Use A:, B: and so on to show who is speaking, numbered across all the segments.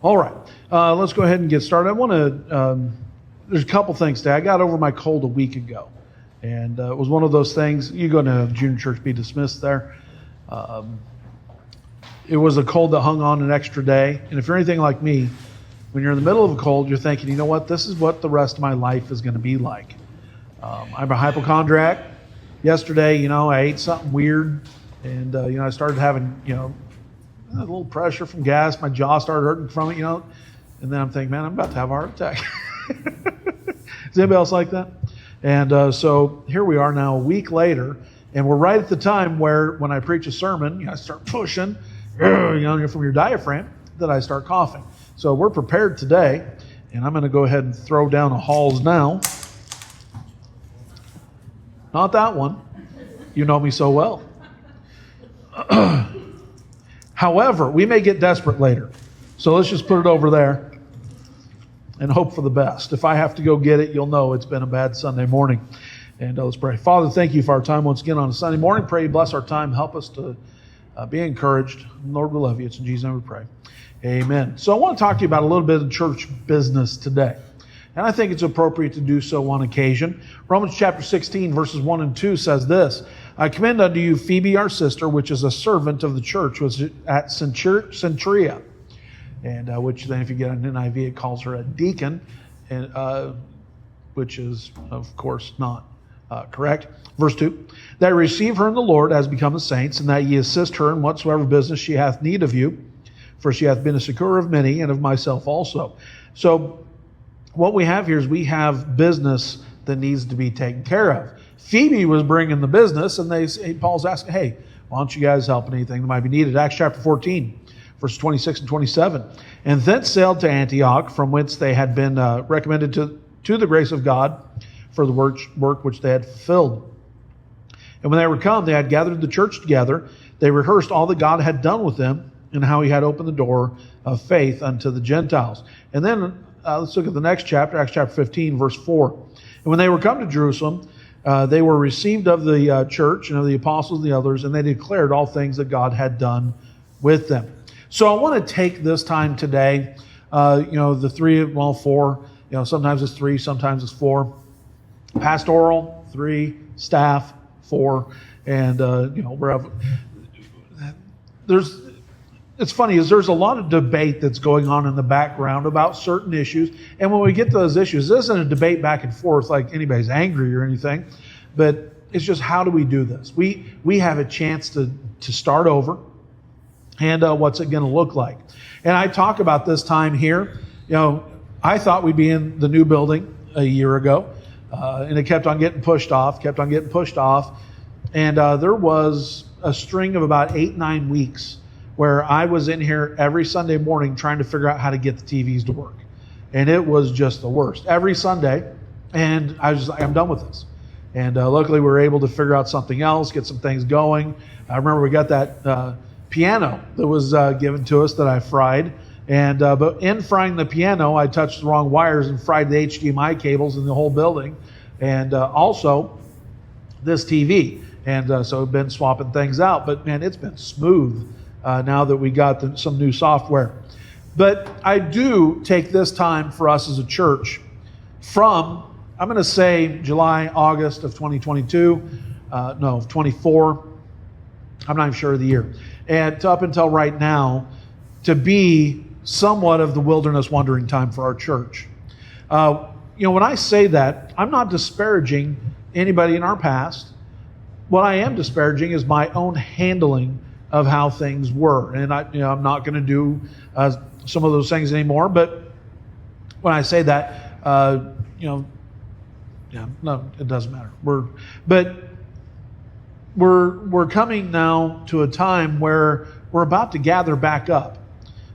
A: All right, let's go ahead and get started. I want to, there's a couple things today. I got over my cold a week ago, and it was one of those things, you go to junior church, be dismissed there. It was a cold that hung on an extra day, and if you're anything like me, when you're in the middle of a cold, you're thinking, you know what, this is what the rest of my life is going to be like. I'm a hypochondriac. Yesterday, I ate something weird, and, I started having, a little pressure from gas. My jaw started hurting from it, and then I'm thinking, man, I'm about to have a heart attack. Is anybody else like that? And so here we are now a week later, and we're right at the time where when I preach a sermon, I start pushing, from your diaphragm, that I start coughing. So we're prepared today, and I'm going to go ahead and throw down a Halls now. Not that one. You know me so well. However, we may get desperate later. So let's just put it over there and hope for the best. If I have to go get it, you'll know it's been a bad Sunday morning. And let's pray. Father, thank you for our time once again on a Sunday morning. Pray you bless our time. Help us to be encouraged. Lord, we love you. It's in Jesus' name we pray. Amen. So I want to talk to you about a little bit of church business today. And I think it's appropriate to do so on occasion. Romans chapter 16, verses 1 and 2 says this: I commend unto you Phoebe, our sister, which is a servant of the church, was at Centuria. And which then, if you get an NIV, it calls her a deacon, and which is, of course, not correct. Verse 2, that receive her in the Lord as become the saints, and that ye assist her in whatsoever business she hath need of you. For she hath been a succour of many, and of myself also. So what we have here is we have business that needs to be taken care of. Phoebe was bringing the business, and Paul's asking, hey, why don't you guys help in anything that might be needed? Acts chapter 14, verses 26 and 27. And thence sailed to Antioch, from whence they had been recommended to the grace of God for the work which they had fulfilled. And when they were come, they had gathered the church together. They rehearsed all that God had done with them, and how he had opened the door of faith unto the Gentiles. And then let's look at the next chapter, Acts chapter 15, verse 4. And when they were come to Jerusalem, they were received of the church and of the apostles and the others, and they declared all things that God had done with them. So I want to take this time today, four, sometimes it's three, sometimes it's four. Pastoral, 3, staff, 4, and, it's funny is there's a lot of debate that's going on in the background about certain issues. And when we get to those issues, this isn't a debate back and forth like anybody's angry or anything, but it's just how do we do this? We have a chance to start over, and what's it going to look like? And I talk about this time here. I thought we'd be in the new building a year ago, and it kept on getting pushed off. And there was a string of about 8-9 weeks where I was in here every Sunday morning trying to figure out how to get the TVs to work. And it was just the worst. Every Sunday, and I was just like, I'm done with this. And luckily we were able to figure out something else, get some things going. I remember we got that piano that was given to us that I fried. And but in frying the piano, I touched the wrong wires and fried the HDMI cables in the whole building. And also this TV. And so I've been swapping things out. But man, it's been smooth. Now that we got some new software. But I do take this time for us as a church from, I'm going to say July, August of 2022, 24, I'm not even sure of the year, and up until right now, to be somewhat of the wilderness wandering time for our church. When I say that, I'm not disparaging anybody in our past. What I am disparaging is my own handling of how things were. And I'm not going to do some of those things anymore. But when I say that, no, it doesn't matter. We're coming now to a time where we're about to gather back up.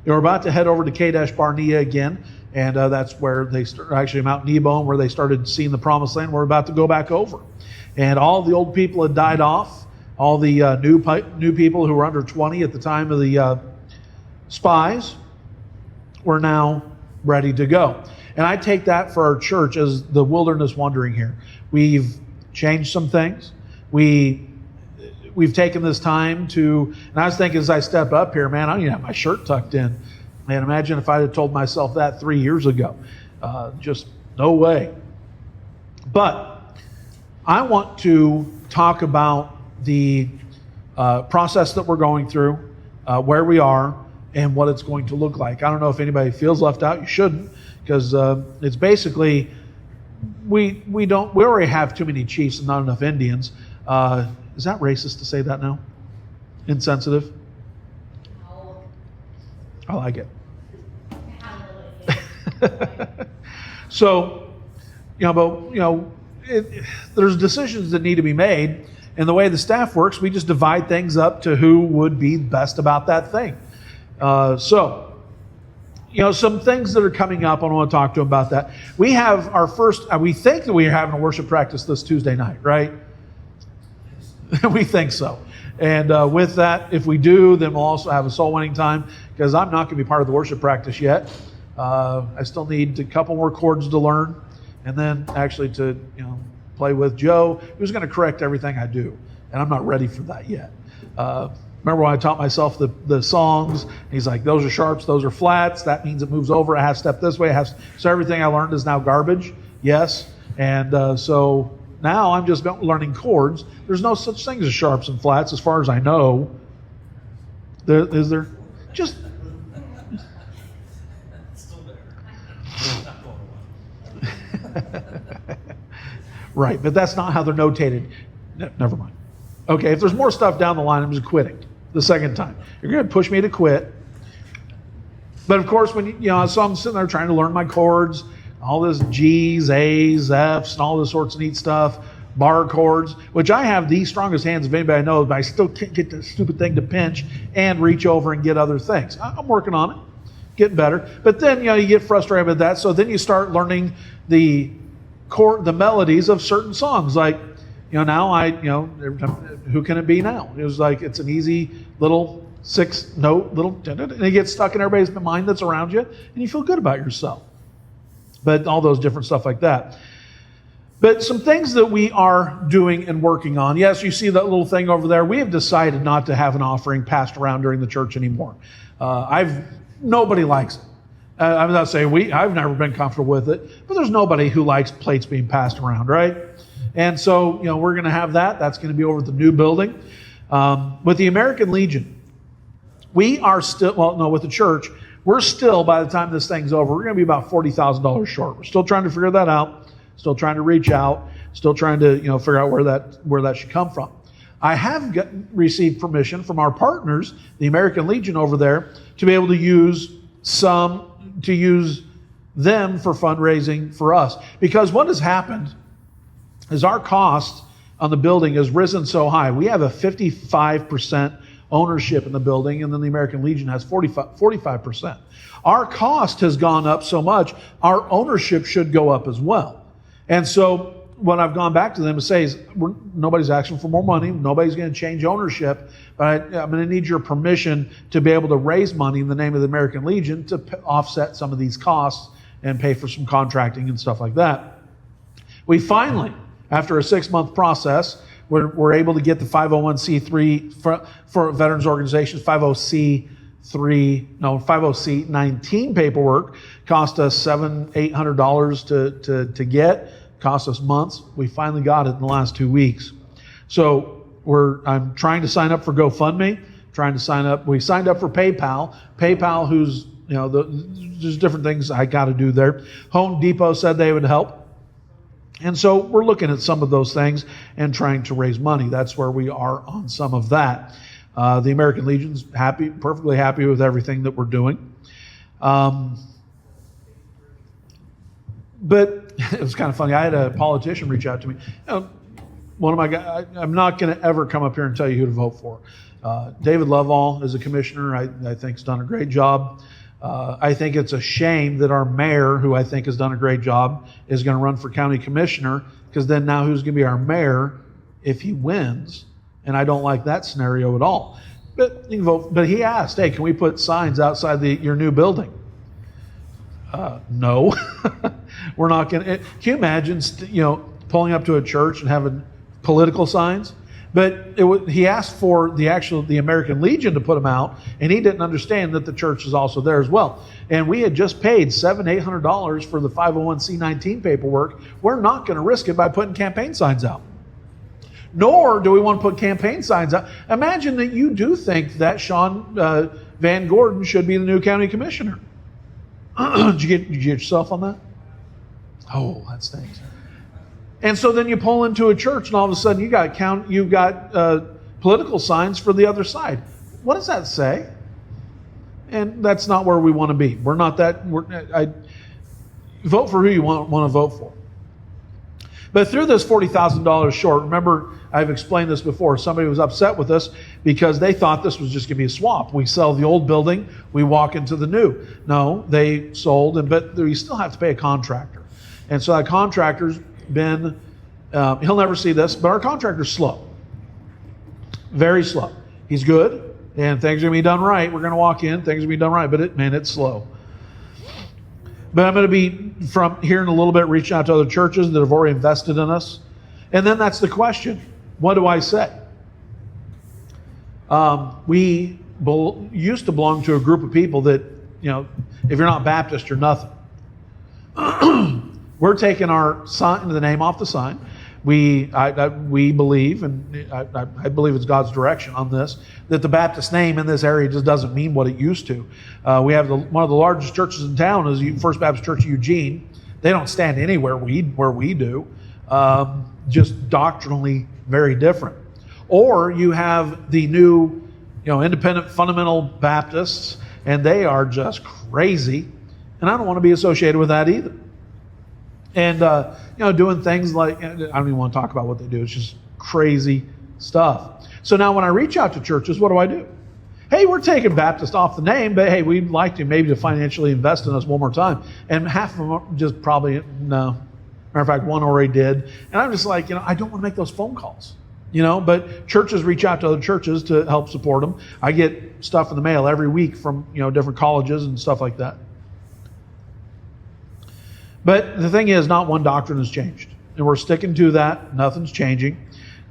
A: We're about to head over to Kadesh Barnea again, and that's where they actually Mount Nebo, where they started seeing the Promised Land. We're about to go back over, and all the old people had died off. All the new people who were under 20 at the time of the spies were now ready to go. And I take that for our church as the wilderness wandering here. We've changed some things. We've taken this time to, and I was thinking as I step up here, man, I don't even have my shirt tucked in. And imagine if I had told myself that 3 years ago. Just no way. But I want to talk about the process that we're going through, where we are, and what it's going to look like. I don't know if anybody feels left out. You shouldn't, because it's basically we already have too many chiefs and not enough Indians. Is that racist to say that now? Insensitive? I like it. So, there's decisions that need to be made, and the way the staff works, we just divide things up to who would be best about that thing. Some things that are coming up, I want to talk to them about that. We have our first, we think that we are having a worship practice this Tuesday night, right? We think so. And with that, if we do, then we'll also have a soul winning time, because I'm not going to be part of the worship practice yet. I still need a couple more chords to learn, and then actually to play with Joe, who's going to correct everything I do, and I'm not ready for that yet. Remember when I taught myself the songs? He's like, those are sharps, those are flats. That means it moves over. I have to step this way. So everything I learned is now garbage. Yes, and so now I'm just learning chords. There's no such thing as sharps and flats, as far as I know. Is there? Just. Right, but that's not how they're notated. Never mind. Okay, if there's more stuff down the line, I'm just quitting the second time. You're going to push me to quit. But of course, when so I'm sitting there trying to learn my chords, all this G's, A's, F's, and all this sorts of neat stuff, bar chords, which I have the strongest hands of anybody I know, but I still can't get this stupid thing to pinch and reach over and get other things. I'm working on it, getting better. But then you get frustrated with that, so then you start learning the melodies of certain songs, like. Now who can it be now? It was like, it's an easy little 6-note little, and it gets stuck in everybody's mind that's around you, and you feel good about yourself. But all those different stuff like that. But some things that we are doing and working on. Yes, you see that little thing over there. We have decided not to have an offering passed around during the church anymore. Nobody likes it. I'm not saying I've never been comfortable with it, but there's nobody who likes plates being passed around, right? And so, we're going to have that. That's going to be over at the new building. With the American Legion, we are still, with the church, we're still, by the time this thing's over, we're going to be about $40,000 short. We're still trying to figure that out, still trying to reach out, still trying to, figure out where that should come from. I have received permission from our partners, the American Legion over there, to be able to use them for fundraising for us. Because what has happened is our cost on the building has risen so high. We have a 55% ownership in the building, and then the American Legion has 45%. Our cost has gone up so much, our ownership should go up as well. And so what I've gone back to them and say is, nobody's asking for more money, nobody's going to change ownership, but I'm going to need your permission to be able to raise money in the name of the American Legion to offset some of these costs and pay for some contracting and stuff like that. We finally, after a 6-month process, we're able to get the 501c3 for veterans organizations, 50C19 paperwork. Cost us $700-800 to get. Cost us months. We finally got it in the last 2 weeks. So I'm trying to sign up for GoFundMe. We signed up for PayPal. PayPal, who's there's different things I got to do there. Home Depot said they would help. And so we're looking at some of those things and trying to raise money. That's where we are on some of that. The American Legion's perfectly happy with everything that we're doing. But it was kind of funny. I had a politician reach out to me. One of my guys, I'm not going to ever come up here and tell you who to vote for. David Lovall is a commissioner. I think has done a great job. I think it's a shame that our mayor, who I think has done a great job, is going to run for county commissioner, because then now who's going to be our mayor if he wins? And I don't like that scenario at all. But you can vote. But he asked, hey, can we put signs outside your new building? No. We're not going to. Can you imagine, pulling up to a church and having political signs? But he asked for the American Legion to put him out, and he didn't understand that the church is also there as well. And we had just paid $700-800 for the 501c19 paperwork. We're not going to risk it by putting campaign signs out. Nor do we want to put campaign signs out. Imagine that you do think that Sean Van Gordon should be the new county commissioner. Did you get yourself on that? Oh, that stinks. And so then you pull into a church, and all of a sudden you've got political signs for the other side. What does that say? And that's not where we want to be. We're not that. Vote for who you want to vote for. But through this $40,000 short, remember I've explained this before. Somebody was upset with us because they thought this was just going to be a swap. We sell the old building, we walk into the new. No, they sold, but we still have to pay a contractor. And so that contractor's been, he'll never see this, but our contractor's slow. Very slow. He's good, and things are going to be done right. We're going to walk in, things are going to be done right, but it's slow. But I'm going to be, from here in a little bit, reaching out to other churches that have already invested in us. And then that's the question. What do I say? We used to belong to a group of people that, if you're not Baptist, you're nothing. We're taking our sign, the name off the sign. We believe, and I believe it's God's direction on this, that the Baptist name in this area just doesn't mean what it used to. We have one of the largest churches in town is First Baptist Church of Eugene. They don't stand anywhere where we do, just doctrinally very different. Or you have the new, independent fundamental Baptists, and they are just crazy, and I don't want to be associated with that either. And, doing things like, I don't even want to talk about what they do. It's just crazy stuff. So now when I reach out to churches, what do? Hey, we're taking Baptist off the name, but hey, we'd like to maybe to financially invest in us one more time. And half of them are just probably, no. Matter of fact, one already did. And I'm just like, I don't want to make those phone calls. But churches reach out to other churches to help support them. I get stuff in the mail every week from, different colleges and stuff like that. But the thing is, not one doctrine has changed, and we're sticking to that. Nothing's changing.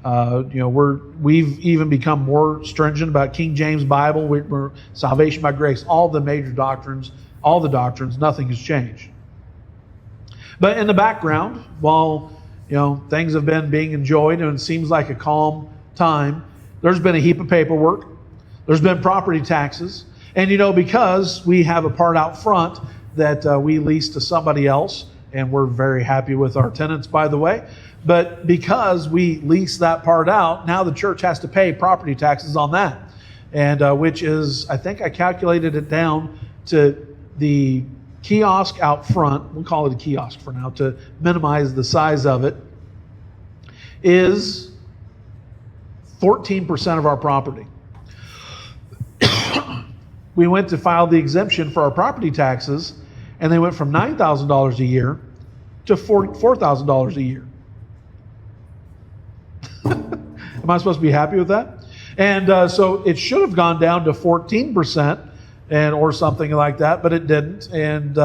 A: We've even become more stringent about King James Bible. We're salvation by grace. All the major doctrines, nothing has changed. But in the background, while things have been being enjoyed and it seems like a calm time, there's been a heap of paperwork. There's been property taxes, and because we have a part out front that we lease to somebody else, and we're very happy with our tenants, by the way. But because we lease that part out, now the church has to pay property taxes on that, and which is, I think I calculated it down to the kiosk out front. We'll call it a kiosk for now to minimize the size of it. Is 14% of our property. We went to file the exemption for our property taxes, and they went from $9,000 a year to $4,000 a year. Am I supposed to be happy with that? And so it should have gone down to 14% or something like that, but it didn't. And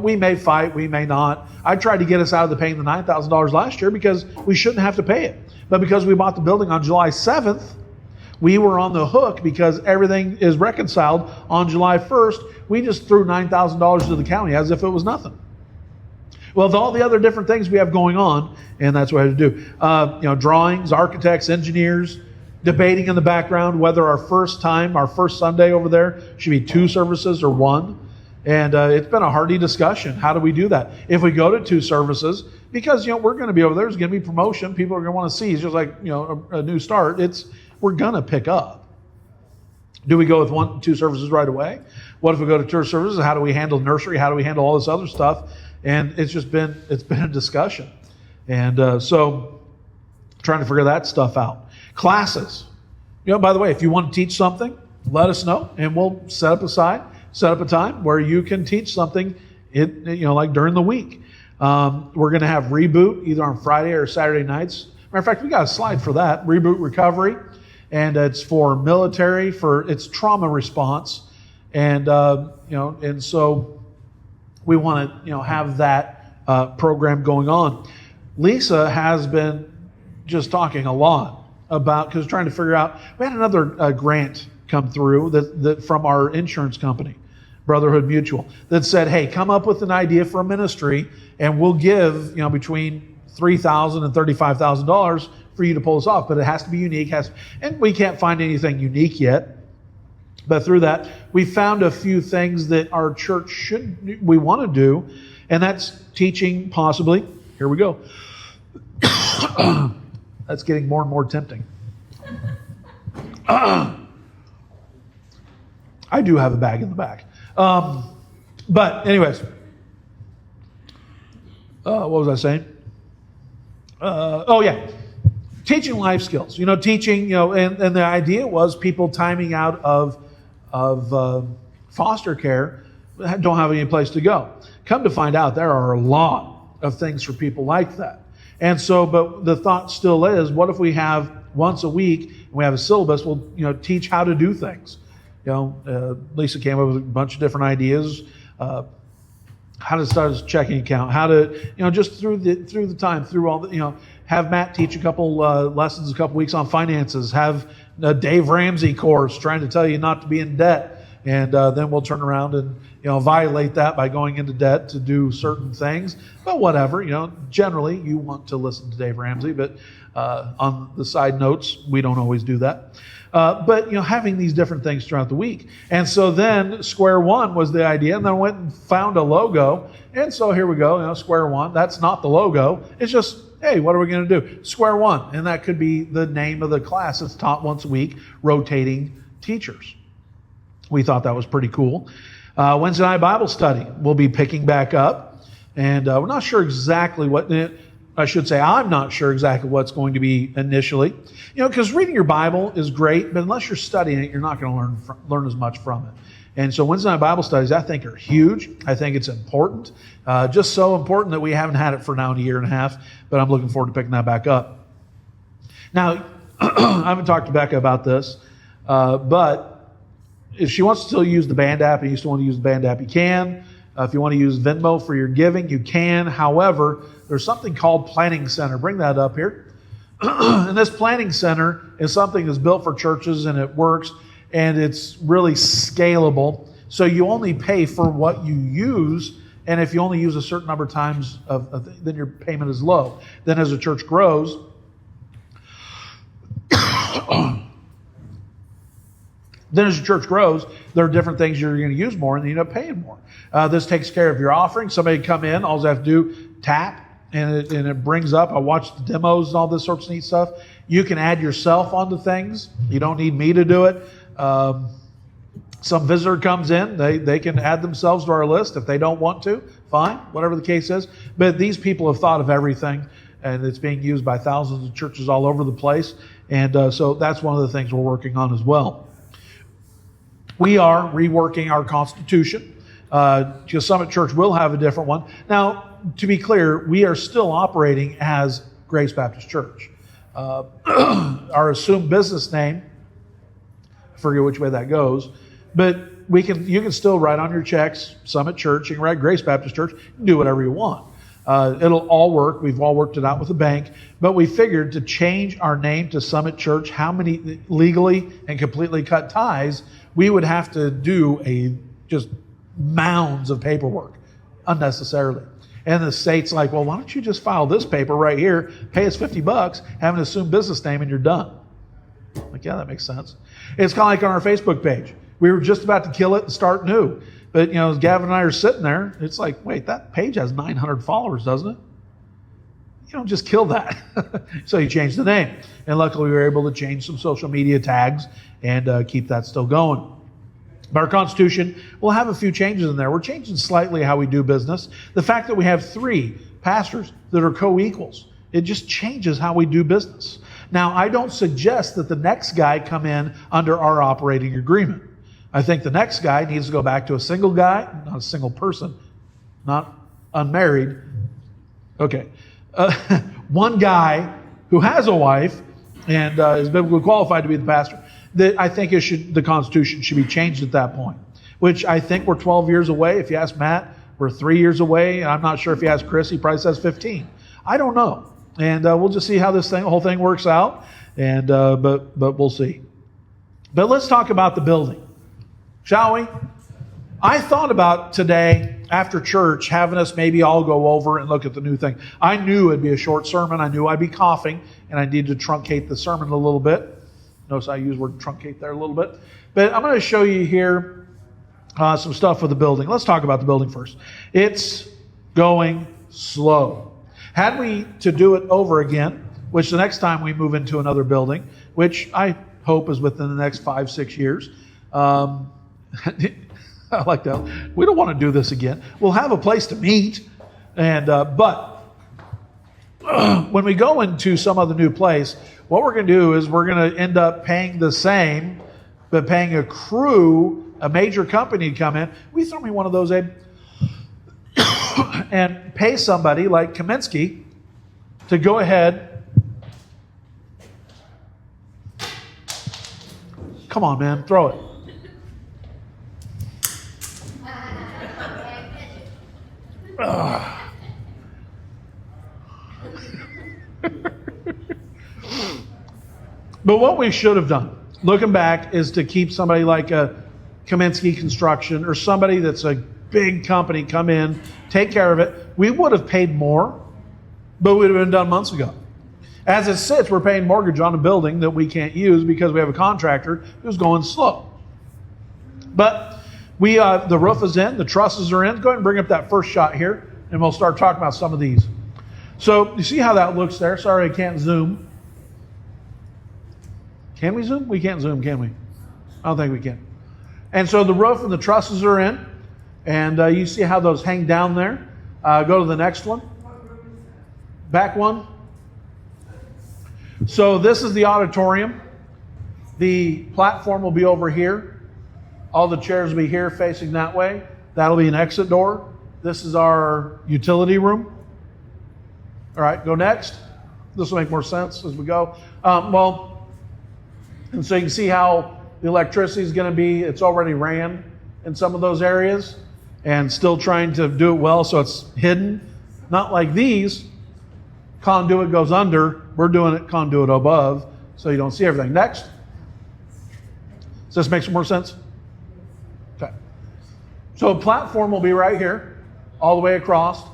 A: we may fight, we may not. I tried to get us out of the paying the $9,000 last year because we shouldn't have to pay it. But because we bought the building on July 7th, we were on the hook because everything is reconciled on July 1st. We just threw $9,000 to the county as if it was nothing. Well, with all the other different things we have going on, and that's what I had to do. Drawings, architects, engineers, debating in the background whether our first Sunday over there should be 2 services or 1. And it's been a hearty discussion. How do we do that? If we go to 2 services, because we're going to be over there, there's going to be promotion. People are going to want to see. It's just like a new start. We're going to pick up. Do we go with 1, 2 services right away? What if we go to 2 services? How do we handle nursery? How do we handle all this other stuff? And it's been a discussion. And so trying to figure that stuff out. Classes. By the way, if you want to teach something, let us know, and we'll set up a time where you can teach something, like during the week. We're going to have Reboot either on Friday or Saturday nights. Matter of fact, we got a slide for that. Reboot Recovery. And it's for military, it's trauma response. And, and so we want to, have that program going on. Lisa has been just talking a lot about, because trying to figure out, we had another grant come through that from our insurance company, Brotherhood Mutual, that said, hey, come up with an idea for a ministry and we'll give, between $3,000 and $35,000 for you to pull this off, but it has to be unique. And we can't find anything unique yet. But through that, we found a few things that our church we want to do, and that's teaching possibly. Here we go. That's getting more and more tempting. I do have a bag in the back. But anyways, what was I saying? Teaching life skills. Teaching. And the idea was people timing out of foster care don't have any place to go. Come to find out, there are a lot of things for people like that. And so, but the thought still is, what if we have once a week and we have a syllabus? We'll teach how to do things. Lisa came up with a bunch of different ideas. How to start a checking account, how to, just through the time, through all the, have Matt teach a couple lessons, a couple weeks on finances, have a Dave Ramsey course trying to tell you not to be in debt. And then we'll turn around and, violate that by going into debt to do certain things. But whatever, generally you want to listen to Dave Ramsey, but on the side notes, we don't always do that. But having these different things throughout the week. And so then square one was the idea, and then I went and found a logo. And so here we go, square one. That's not the logo. It's just, hey, what are we going to do? Square one. And that could be the name of the class that's taught once a week, rotating teachers. We thought that was pretty cool. Wednesday night Bible study will be picking back up. And we're not sure exactly I'm not sure exactly what's going to be initially. Because reading your Bible is great, but unless you're studying it, you're not going to learn as much from it. And so Wednesday night Bible studies, I think, are huge. I think it's important. Just so important that we haven't had it for now in a year and a half, but I'm looking forward to picking that back up. Now, I haven't talked to Becca about this, but if she wants to still use the Band app and you still want to use the Band app, you can. If you want to use Venmo for your giving, you can. However, there's something called Planning Center. Bring that up here. And this Planning Center is something that's built for churches, and it works, and it's really scalable. So you only pay for what you use, and if you only use a certain number of times, then your payment is low. Then as the church grows, there are different things you're going to use more, and you end up paying more. This takes care of your offering. Somebody come in, all they have to do, tap, and it brings up. I watched the demos and all this sorts of neat stuff. You can add yourself onto things. You don't need me to do it. Some visitor comes in, they can add themselves to our list. If they don't want to, fine, whatever the case is. But these people have thought of everything, and it's being used by thousands of churches all over the place. And so that's one of the things we're working on as well. We are reworking our constitution. Because Summit Church will have a different one. Now, to be clear, we are still operating as Grace Baptist Church. Our assumed business name, I forget which way that goes, but you can still write on your checks Summit Church. You can write Grace Baptist Church. You can do whatever you want. It'll all work. We've all worked it out with the bank. But we figured to change our name to Summit Church, how many legally and completely cut ties, we would have to do just mounds of paperwork unnecessarily. And the state's like, well, why don't you just file this paper right here, pay us $50, have an assumed business name, and you're done. Like, yeah, that makes sense. It's kind of like on our Facebook page. We were just about to kill it and start new. But, as Gavin and I are sitting there, it's like, wait, that page has 900 followers, doesn't it? You don't just kill that. So you change the name. And luckily we were able to change some social media tags and keep that still going. But our Constitution will have a few changes in there. We're changing slightly how we do business. The fact that we have 3 pastors that are co-equals, it just changes how we do business. Now, I don't suggest that the next guy come in under our operating agreement. I think the next guy needs to go back to a single guy, not a single person, not unmarried. Okay. One guy who has a wife and is biblically qualified to be the pastor. That I think the Constitution should be changed at that point, which I think we're 12 years away. If you ask Matt, we're 3 years away. And I'm not sure if you ask Chris, he probably says 15. I don't know. and we'll just see how this whole thing works out. And but we'll see. But let's talk about the building, shall we? I thought about today after church having us maybe all go over and look at the new thing. I knew it'd be a short sermon. I knew I'd be coughing, and I needed to truncate the sermon a little bit. Notice I use the word truncate there a little bit. But I'm going to show you here some stuff with the building. Let's talk about the building first. It's going slow. Had we to do it over again, which the next time we move into another building, which I hope is within the next 5-6 years, I like that. We don't want to do this again. We'll have a place to meet, and but when we go into some other new place, what we're going to do is we're going to end up paying the same, but paying a crew, a major company to come in. We throw me one of those, Abe, and pay somebody like Kaminsky to go ahead. Come on, man, throw it. But what we should have done, looking back, is to keep somebody like a Kaminsky Construction or somebody that's a big company come in, take care of it. We would have paid more, but it would have been done months ago. As it sits, we're paying mortgage on a building that we can't use because we have a contractor who's going slow. But the roof is in, the trusses are in. Go ahead and bring up that first shot here, and we'll start talking about some of these. So you see how that looks there? Sorry, I can't zoom. Can we zoom? We can't zoom, can we? I don't think we can. And so the roof and the trusses are in, and you see how those hang down there. Go to the next one. Back one. So this is the auditorium. The platform will be over here. All the chairs will be here facing that way. That'll be an exit door. This is our utility room. All right, go next. This will make more sense as we go. And so you can see how the electricity is going to be. It's already ran in some of those areas and still trying to do it well so it's hidden. Not like these. Conduit goes under. We're doing it conduit above so you don't see everything. Next. Does this make some more sense? Okay. So a platform will be right here all the way across.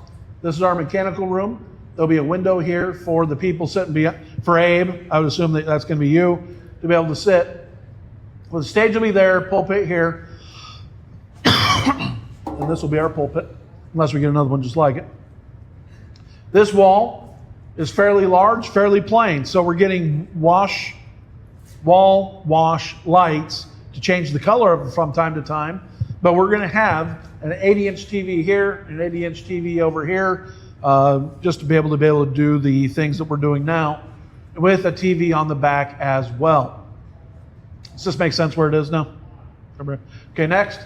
A: This is our mechanical room. There'll be a window here for the people sitting behind. For Abe, I would assume that that's going to be you, to be able to sit. Well, the stage will be there, pulpit here. And this will be our pulpit, unless we get another one just like it. This wall is fairly large, fairly plain. So we're getting wash lights to change the color of it from time to time. But we're going to have an 80-inch TV here, an 80-inch TV over here, just to be able to do the things that we're doing now, with a TV on the back as well. Does this make sense where it is now? Okay, next.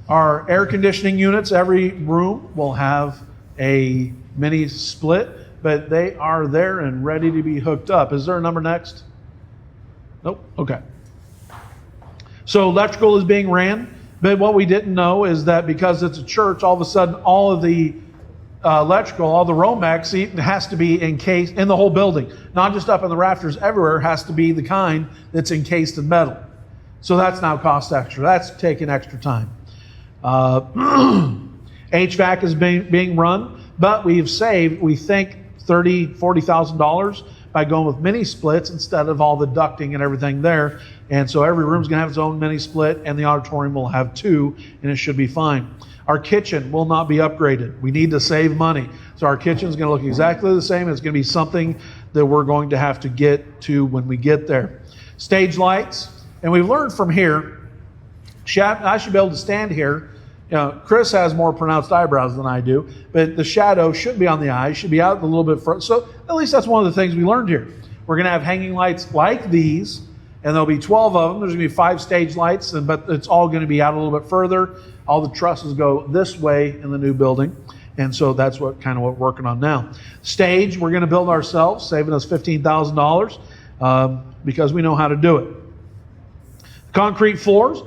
A: Our air conditioning units, every room will have a mini split, but they are there and ready to be hooked up. Is there a number next? Nope. Okay. So electrical is being ran, but what we didn't know is that because it's a church, all of a sudden all of the electrical, all the Romex has to be encased in the whole building, not just up in the rafters. Everywhere has to be the kind that's encased in metal. So that's now cost extra. That's taking extra time. HVAC is being run, but we've saved, we think, $40,000 by going with mini splits instead of all the ducting and everything there. And so every room's going to have its own mini split, and the auditorium will have 2, and it should be fine. Our kitchen will not be upgraded. We need to save money. So our kitchen is going to look exactly the same. It's going to be something that we're going to have to get to when we get there. Stage lights. And we've learned from here, I should be able to stand here. You know, Chris has more pronounced eyebrows than I do, but the shadow should be on the eyes, should be out a little bit further. So at least that's one of the things we learned here. We're going to have hanging lights like these, and there'll be 12 of them. There's going to be 5 stage lights, but it's all going to be out a little bit further. All the trusses go this way in the new building, and so that's what we're working on now. Stage, we're going to build ourselves, saving us $15,000 because we know how to do it. Concrete floors.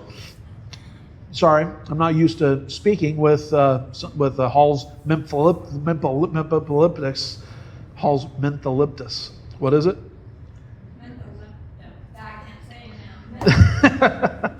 A: Sorry, I'm not used to speaking with Hall's Memphipolitics. Hall's mentholyptus. What is it?
B: I can't say it now.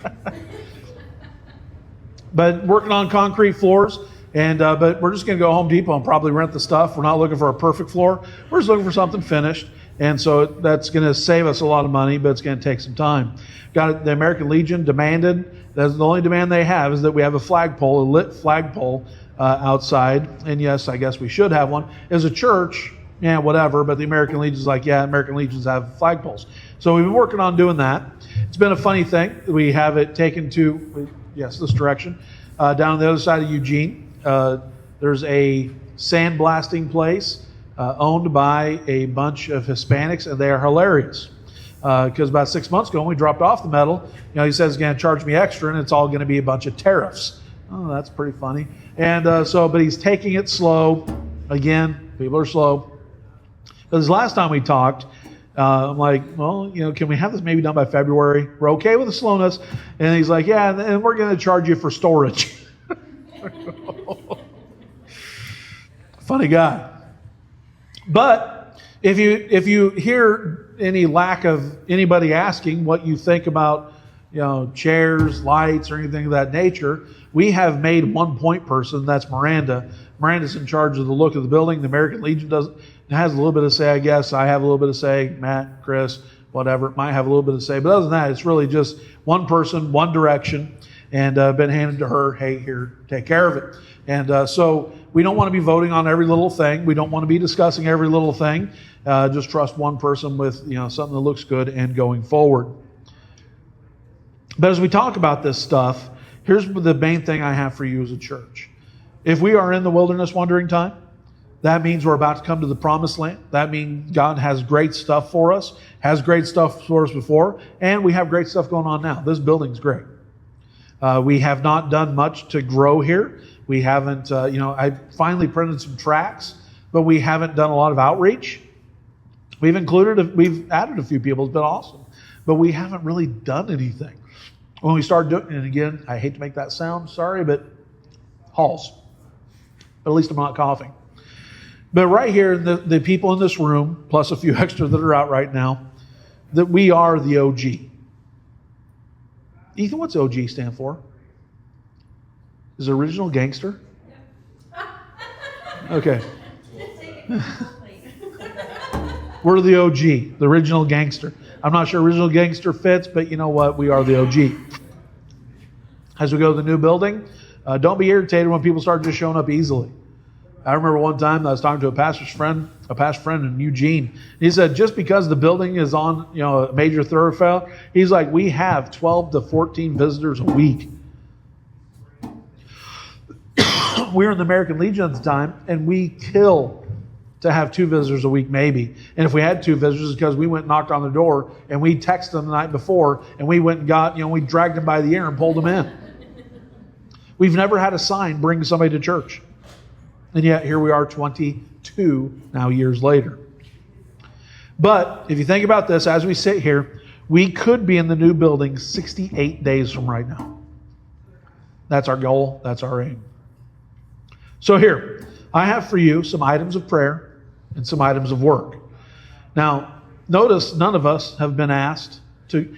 A: But working on concrete floors, and but we're just going to go Home Depot and probably rent the stuff. We're not looking for a perfect floor. We're just looking for something finished, and so that's going to save us a lot of money, but it's going to take some time. Got the American Legion demanded. That's the only demand they have is that we have a flagpole, a lit flagpole outside. And yes, I guess we should have one. As a church, yeah, whatever. But the American Legion's like, yeah, American Legions have flagpoles. So we've been working on doing that. It's been a funny thing. We have it taken to, yes, this direction. Down on the other side of Eugene, there's a sandblasting place owned by a bunch of Hispanics, and they are hilarious. Because about 6 months ago, when we dropped off the metal, he says he's going to charge me extra, and it's all going to be a bunch of tariffs. Oh, that's pretty funny. And but he's taking it slow. Again, people are slow. But this last time we talked, I'm like, well, can we have this maybe done by February? We're okay with the slowness. And he's like, yeah, and we're going to charge you for storage. Funny guy. But if you hear any lack of anybody asking what you think about, chairs, lights, or anything of that nature, we have made one point person. That's Miranda. Miranda's in charge of the look of the building. The American Legion has a little bit of say, I guess. I have a little bit of say. Matt, Chris, whatever, might have a little bit of say. But other than that, it's really just one person, one direction, and been handed to her, hey, here, take care of it. And so we don't want to be voting on every little thing. We don't want to be discussing every little thing. Just trust one person with something that looks good and going forward. But as we talk about this stuff, here's the main thing I have for you as a church. If we are in the wilderness wandering time, that means we're about to come to the promised land. That means God has great stuff for us, has great stuff for us before, and we have great stuff going on now. This building's great. We have not done much to grow here. We haven't, I finally printed some tracts, but we haven't done a lot of outreach. We've added a few people. It's been awesome. But we haven't really done anything. When we start doing, and again, I hate to make that sound, sorry, but halls. But at least I'm not coughing. But right here, the people in this room, plus a few extra that are out right now, that we are the OG. Ethan, what's OG stand for? Is it original gangster? Okay. We're the OG, the original gangster. I'm not sure original gangster fits, but you know what? We are the OG. As we go to the new building, don't be irritated when people start just showing up easily. I remember one time I was talking to a pastor friend in Eugene. He said, just because the building is on, a major thoroughfare, he's like, we have 12 to 14 visitors a week. We were in the American Legion at the time, and we kill to have 2 visitors a week maybe. And if we had 2 visitors, it's because we went and knocked on the door, and we texted them the night before, and we went and got, we dragged them by the ear and pulled them in. We've never had a sign bring somebody to church. And yet here we are 22 now years later. But if you think about this, as we sit here, we could be in the new building 68 days from right now. That's our goal. That's our aim. So here, I have for you some items of prayer and some items of work. Now, notice none of us have been asked to.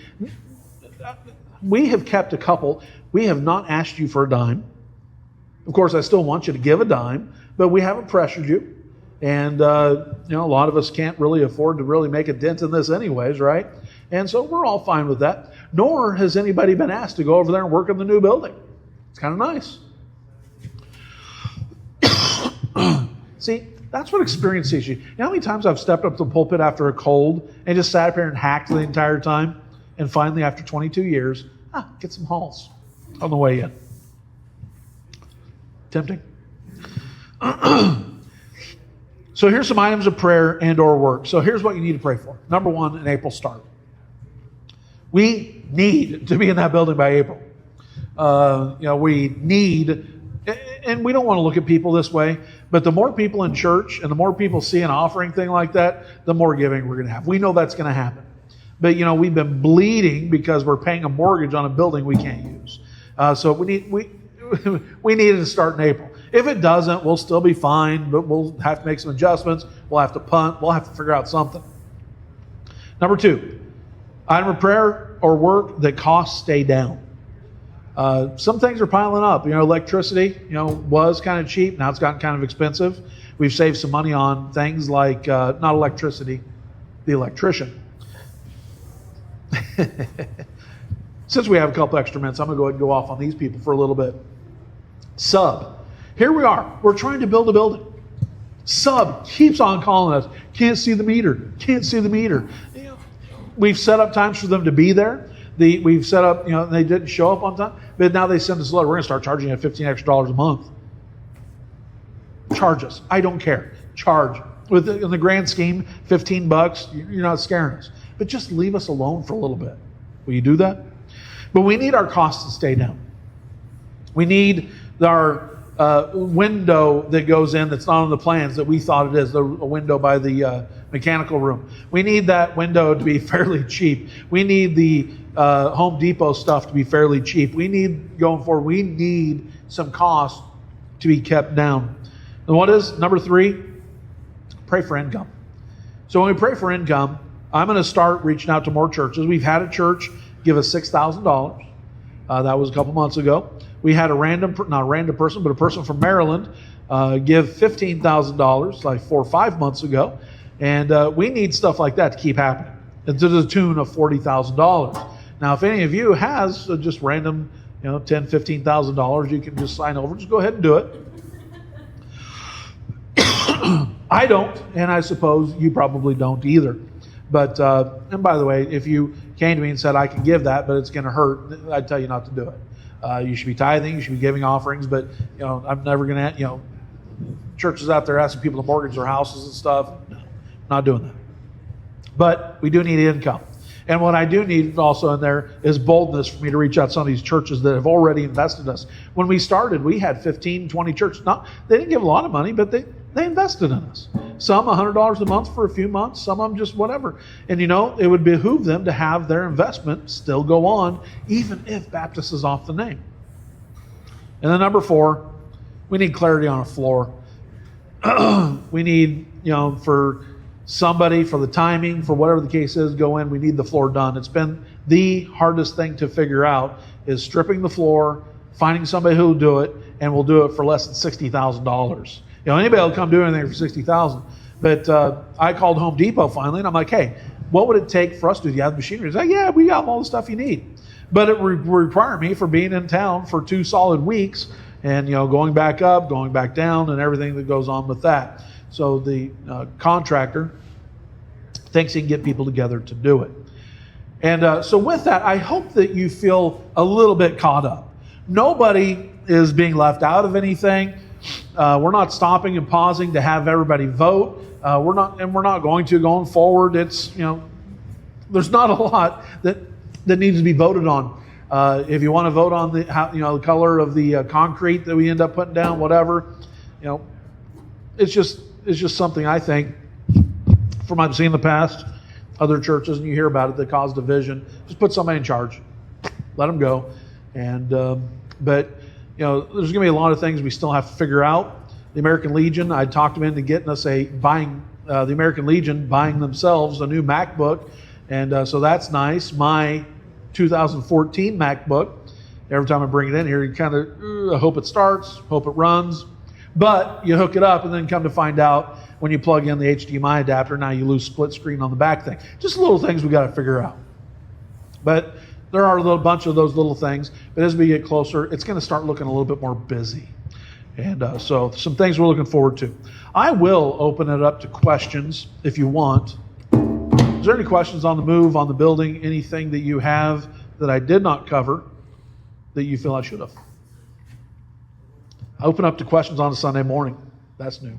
A: We have kept a couple. We have not asked you for a dime. Of course, I still want you to give a dime, but we haven't pressured you. And, a lot of us can't really afford to really make a dent in this anyways, right? And so we're all fine with that. Nor has anybody been asked to go over there and work in the new building. It's kind of nice. See, that's what experience teaches you. You know how many times I've stepped up to the pulpit after a cold and just sat up here and hacked the entire time? And finally, after 22 years, get some halls on the way in. Tempting. So here's some items of prayer and or work. So here's what you need to pray for. Number 1, an April start. We need to be in that building by April. We need, and we don't want to look at people this way, but the more people in church and the more people see an offering thing like that, the more giving we're going to have. We know that's going to happen. But, we've been bleeding because we're paying a mortgage on a building we can't use. So we needed to start in April. If it doesn't, we'll still be fine, but we'll have to make some adjustments. We'll have to punt. We'll have to figure out something. Number 2, item of prayer or work that costs stay down. Some things are piling up. Electricity, was kind of cheap. Now it's gotten kind of expensive. We've saved some money on things like, not electricity, the electrician. Since we have a couple extra minutes, I'm going to go ahead and go off on these people for a little bit. Sub. Here we are. We're trying to build a building. Sub keeps on calling us. Can't see the meter. Can't see the meter. We've set up times for them to be there. We've set up, they didn't show up on time, but now they send us a letter. We're going to start charging you $15 extra a month. Charge us. I don't care. Charge. In the grand scheme, $15, you're not scaring us. But just leave us alone for a little bit. Will you do that? But we need our costs to stay down. We need our window that goes in that's not on the plans that we thought it is, a window by the mechanical room. We need that window to be fairly cheap. We need the Home Depot stuff to be fairly cheap. We need some cost to be kept down. And what is number 3? Pray for income. So when we pray for income, I'm going to start reaching out to more churches. We've had a church give us $6,000. That was a couple months ago. We had not a random person, but a person from Maryland give $15,000 like 4 or 5 months ago. And we need stuff like that to keep happening. And to the tune of $40,000. Now, if any of you has just random, $10,000, $15,000, you can just sign over. Just go ahead and do it. I don't, and I suppose you probably don't either. But, and by the way, if you came to me and said, I can give that, but it's going to hurt, I'd tell you not to do it. You should be tithing, you should be giving offerings, but, I'm never going to, churches out there asking people to mortgage their houses and stuff. No, not doing that. But we do need income. And what I do need also in there is boldness for me to reach out to some of these churches that have already invested in us. When we started, we had 15, 20 churches. They didn't give a lot of money, but they invested in us. Some $100 a month for a few months, some of them just whatever. And it would behoove them to have their investment still go on, even if Baptist is off the name. And then number 4, we need clarity on a floor. We need, for somebody, for the timing, for whatever the case is, go in, we need the floor done. It's been the hardest thing to figure out is stripping the floor, finding somebody who will do it, and will do it for less than $60,000. Anybody will come do anything for $60,000. But I called Home Depot finally, and I'm like, hey, what would it take for us to do? Do you have the machinery? He's like, yeah, we got all the stuff you need. But it would require me for being in town for 2 solid weeks and, going back up, going back down, and everything that goes on with that. So the contractor thinks he can get people together to do it. And so with that, I hope that you feel a little bit caught up. Nobody is being left out of anything. We're not stopping and pausing to have everybody vote. We're not going to going forward. It's, there's not a lot that needs to be voted on. If you want to vote on the color of the concrete that we end up putting down, whatever, it's just something I think from what I've seen in the past, other churches, and you hear about it, that cause division. Just put somebody in charge, let them go. And but there's going to be a lot of things we still have to figure out. The American Legion, I talked them into getting us the American Legion buying themselves a new MacBook, and so that's nice. My 2014 MacBook, every time I bring it in here, you kind of I hope it starts, hope it runs, but you hook it up and then come to find out when you plug in the HDMI adapter, now you lose split screen on the back thing. Just little things we got to figure out. But there are a bunch of those little things, but as we get closer, it's going to start looking a little bit more busy. And so some things we're looking forward to. I will open it up to questions if you want. Is there any questions on the move, on the building, anything that you have that I did not cover that you feel I should have? I open up to questions on a Sunday morning. That's new.